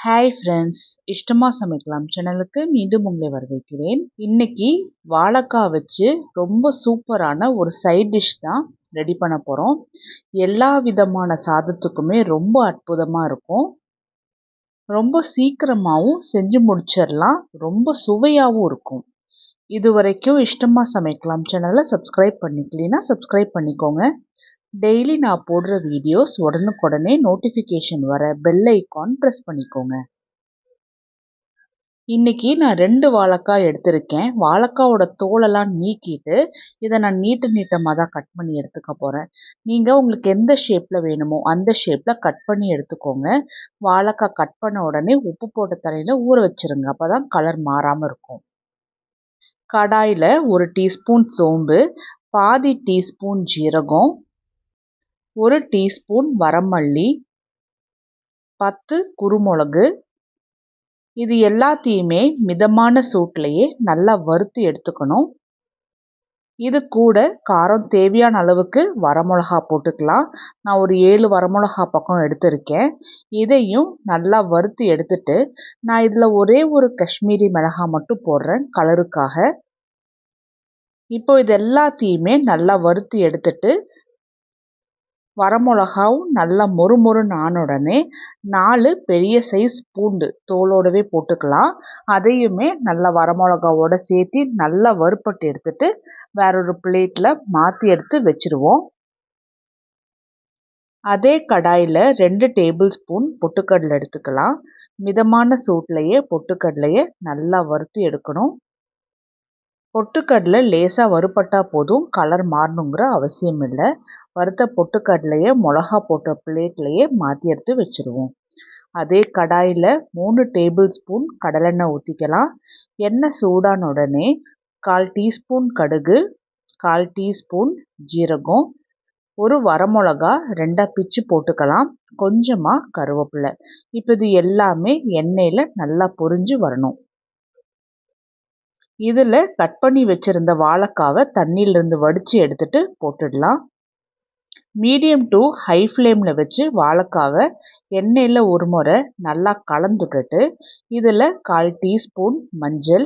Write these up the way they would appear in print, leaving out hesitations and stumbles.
Hi friends, இஷ்டமா சமைக்கலாம் சேனலுக்கு மீண்டும் உங்களை வரவேற்கிறேன். இன்னைக்கு வாழைக்காய் வச்சு ரொம்ப சூப்பரான ஒரு சைட் டிஷ் தான் ரெடி பண்ண போகிறோம். எல்லா விதமான சாதத்துக்குமே ரொம்ப அற்புதமாக இருக்கும். ரொம்ப சீக்கிரமாகவும் செஞ்சு முடிச்சிடலாம். ரொம்ப சுவையாகவும் இருக்கும். இது வரைக்கும் இஷ்டமா சமைக்கலாம் சேனலை சப்ஸ்கிரைப் பண்ணிக்கலனா சப்ஸ்கிரைப் பண்ணிக்கோங்க. டெய்லி நான் போடுற வீடியோஸ் உடனுக்குடனே நோட்டிஃபிகேஷன் வர பெல் ஐக்கான் ப்ரெஸ் பண்ணிக்கோங்க. இன்னைக்கு நான் 2 வாழைக்காய் எடுத்திருக்கேன். வாழைக்காவோட தோலெல்லாம் நீக்கிட்டு இதை நான் நீட்டமாக தான் கட் பண்ணி எடுத்துக்க போகிறேன். நீங்கள் உங்களுக்கு எந்த ஷேப்பில் வேணுமோ அந்த ஷேப்பில் கட் பண்ணி எடுத்துக்கோங்க. வாழைக்காய் கட் பண்ண உடனே உப்பு போட்ட தண்ணியில் ஊற வச்சுருங்க. அப்போ தான் கலர் மாறாமல் இருக்கும். கடாயில் 1 டீஸ்பூன் சோம்பு, பாதி டீஸ்பூன் ஜீரகம், 1 டீஸ்பூன் வரமல்லி, 10 குருமிளகு, இது எல்லாத்தையுமே மிதமான சூட்லேயே நல்லா வறுத்து எடுத்துக்கணும். இது கூட காரம் தேவையான அளவுக்கு வரமிளகா போட்டுக்கலாம். நான் ஒரு 7 வரமிளகா பக்கம் எடுத்திருக்கேன். இதையும் நல்லா வறுத்து எடுத்துட்டு நான் இதில் ஒரே ஒரு காஷ்மீரி மிளகாய் மட்டும் போடுறேன் கலருக்காக. இப்போ இது எல்லாத்தையுமே நல்லா வறுத்து எடுத்துட்டு வரமிளகாவும் நல்லா மொறுமொறுன்னு ஆன உடனே 4 பெரிய சைஸ் பூண்டு தோலோடவே போட்டுக்கலாம். அதையுமே நல்லா வரமிளகாவோட சேர்த்து நல்லா வறுப்பட்டு எடுத்துட்டு வேறொரு பிளேட்டில் மாற்றி எடுத்து வச்சுருவோம். அதே கடாயில் 2 டேபிள் ஸ்பூன் பொட்டுக்கடலை எடுத்துக்கலாம். மிதமான சூட்லேயே பொட்டுக்கடலையை நல்லா வறுத்து எடுக்கணும். பொட்டுக்கடலை லேசாக வறுபட்டால் போதும், கலர் மாறணுங்கிற அவசியம் இல்லை. வறுத்த பொட்டுக்கடலையை மிளகா போட்ட பிளேட்லேயே மாற்றி எடுத்து வச்சுருவோம். அதே கடாயில் 3 டேபிள் ஸ்பூன் கடலெண்ணெய் ஊற்றிக்கலாம். எண்ணெய் சூடான உடனே 1/4 டீஸ்பூன் கடுகு, 1/4 டீஸ்பூன் ஜீரகம், ஒரு வரமிளகா 2 பிச்சு போட்டுக்கலாம். கொஞ்சமாக கருவேப்பிலை. இப்போ இது எல்லாமே எண்ணெயில் நல்லா பொரிஞ்சு வரணும். இதில் கட் பண்ணி வச்சுருந்த வாழைக்காவை தண்ணியிலிருந்து வடித்து எடுத்துட்டு போட்டுடலாம். மீடியம் டு ஹை ஃப்ளேமில் வச்சு வாழைக்காவை எண்ணெயில் ஒரு முறை நல்லா கலந்துட்டுட்டு இதில் 1/4 டீஸ்பூன் மஞ்சள்,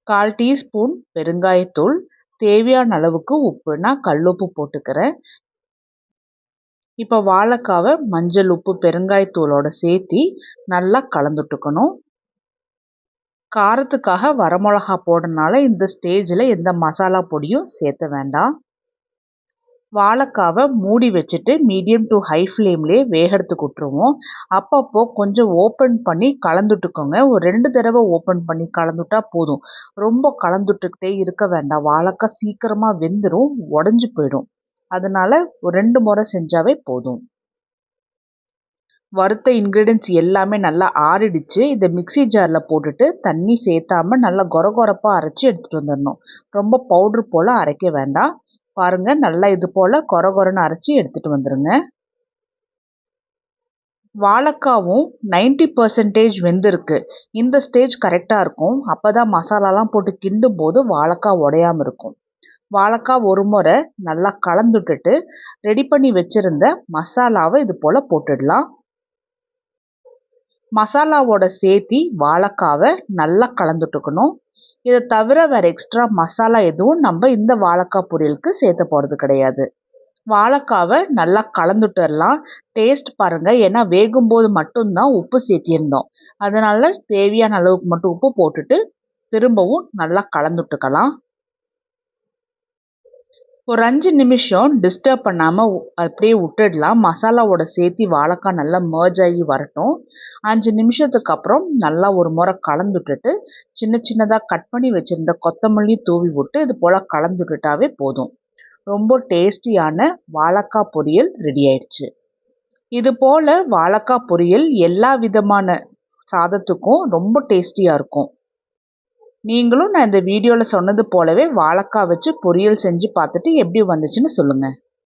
1/4 டீஸ்பூன் பெருங்காயத்தூள், தேவையான அளவுக்கு உப்பு, நான் கல்லுப்பு போட்டுக்கிறேன். இப்போ வாழைக்காவை மஞ்சள், உப்பு, பெருங்காயத்தூளோட சேர்த்து நல்லா கலந்துட்டுக்கணும். காரத்துக்காக வரமிளகா போடுறதுனால இந்த ஸ்டேஜில் எந்த மசாலா பொடியும் சேர்த்த வேண்டாம். வாழைக்காவை மூடி வச்சுட்டு மீடியம் டு ஹை ஃப்ளேம்லேயே வேகிறதுக்கு விட்டுருவோம். அப்பப்போ கொஞ்சம் ஓப்பன் பண்ணி கலந்துட்டுக்கோங்க. ஒரு 2 தடவை ஓப்பன் பண்ணி கலந்துட்டா போதும். ரொம்ப கலந்துட்டுக்கிட்டே இருக்க வேண்டாம். வாழைக்காய் சீக்கிரமாக வெந்துடும், உடஞ்சி போயிடும். அதனால் ஒரு 2 முறை செஞ்சாவே போதும். வறுத்த இன்க்ரீடியன்ட்ஸ் எல்லாமே நல்லா ஆறிடுச்சு. இதை மிக்ஸி ஜாரில் போட்டுட்டு தண்ணி சேர்த்தாமல் நல்லா கொரகொரப்பாக அரைச்சி எடுத்துகிட்டு வந்துடணும். ரொம்ப பவுட்ரு போல் அரைக்க வேண்டாம். பாருங்கள், நல்லா இது போல் கொரகொரன்னு அரைச்சி எடுத்துகிட்டு வந்துடுங்க. வாழைக்காவும் 90% வெந்திருக்கு. இந்த ஸ்டேஜ் கரெக்டாக இருக்கும். அப்போ தான் மசாலாலாம் போட்டு கிண்டும் போது வாழைக்காய் உடையாமல் இருக்கும். வாழைக்காய் ஒரு முறை நல்லா கலந்துட்டுட்டு ரெடி பண்ணி வச்சுருந்த மசாலாவை இது போல் போட்டுடலாம். மசாலாவோட சேர்த்தி வாழைக்காவை நல்லா கலந்துட்டுக்கணும். இதை தவிர வேறு எக்ஸ்ட்ரா மசாலா எதுவும் நம்ம இந்த வாழைக்காய் பொரியலுக்கு சேர்த்த போகிறது கிடையாது. வாழைக்காவை நல்லா கலந்துட்டுடலாம். டேஸ்ட் பாருங்கள், ஏன்னா வேகும்போது மட்டும்தான் உப்பு சேர்த்திருந்தோம். அதனால் தேவையான அளவுக்கு மட்டும் உப்பு போட்டுட்டு திரும்பவும் நல்லா கலந்துட்டுக்கலாம். ஒரு 5 நிமிஷம் டிஸ்டர்ப் பண்ணாமல் அப்படியே விட்டுடலாம். மசாலாவோட சேர்த்து வாழைக்காய் நல்லா மர்ஜ் ஆகி வரட்டும். 5 நிமிஷத்துக்கு அப்புறம் நல்லா ஒரு முறை கலந்துட்டுட்டு சின்னதாக கட் பண்ணி வச்சுருந்த கொத்தமல்லி தூவி விட்டு இது போல் கலந்துட்டுட்டாவே போதும். ரொம்ப டேஸ்டியான வாழைக்காய் பொரியல் ரெடி ஆயிடுச்சு. இது போல் வாழைக்காய் பொரியல் எல்லா விதமான சாதத்துக்கும் ரொம்ப டேஸ்டியாக இருக்கும். நீங்களும் நான் இந்த வீடியோவில் சொன்னது போலவே வாழைக்காய் வச்சு பொரியல் செஞ்சு பார்த்துட்டு எப்படி வந்துச்சுன்னு சொல்லுங்கள்.